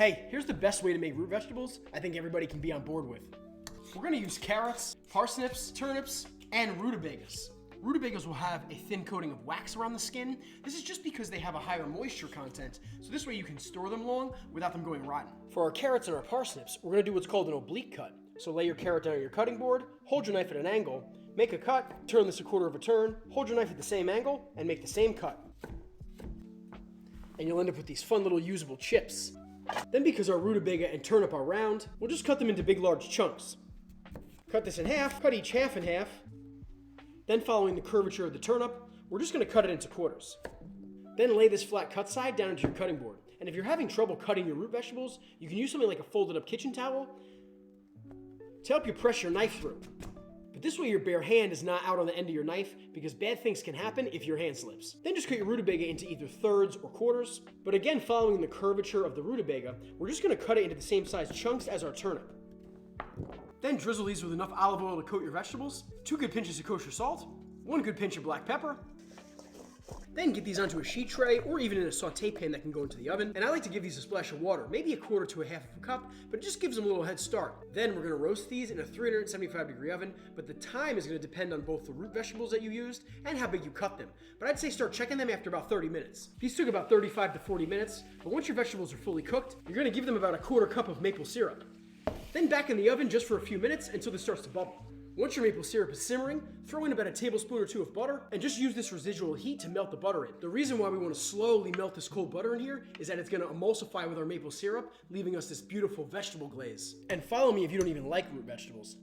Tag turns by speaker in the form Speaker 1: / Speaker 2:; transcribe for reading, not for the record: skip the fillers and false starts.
Speaker 1: Hey, here's the best way to make root vegetables I think everybody can be on board with. We're gonna use carrots, parsnips, turnips, and rutabagas. Rutabagas will have a thin coating of wax around the skin. This is just because they have a higher moisture content, so this way you can store them long without them going rotten. For our carrots and our parsnips, we're gonna do what's called an oblique cut. So lay your carrot down on your cutting board, hold your knife at an angle, make a cut, turn this a quarter of a turn, hold your knife at the same angle, and make the same cut. And you'll end up with these fun little usable chips. Then because our rutabaga and turnip are round, we'll just cut them into big large chunks. Cut this in half, cut each half in half. Then following the curvature of the turnip, we're just gonna cut it into quarters. Then lay this flat cut side down into your cutting board. And if you're having trouble cutting your root vegetables, you can use something like a folded up kitchen towel to help you press your knife through. But this way your bare hand is not out on the end of your knife because bad things can happen if your hand slips. Then just cut your rutabaga into either thirds or quarters. But again, following the curvature of the rutabaga, we're just gonna cut it into the same size chunks as our turnip. Then drizzle these with enough olive oil to coat your vegetables, 2 good pinches of kosher salt, 1 good pinch of black pepper. Then get these onto a sheet tray or even in a saute pan that can go into the oven. And I like to give these a splash of water, maybe a quarter to a half of a cup, but it just gives them a little head start. Then we're gonna roast these in a 375-degree oven, but the time is gonna depend on both the root vegetables that you used and how big you cut them. But I'd say start checking them after about 30 minutes. These took about 35 to 40 minutes, but once your vegetables are fully cooked, you're gonna give them about a quarter cup of maple syrup. Then back in the oven just for a few minutes until this starts to bubble. Once your maple syrup is simmering, throw in about a tablespoon or 2 of butter and just use this residual heat to melt the butter in. The reason why we want to slowly melt this cold butter in here is that it's going to emulsify with our maple syrup, leaving us this beautiful vegetable glaze. And follow me if you don't even like root vegetables.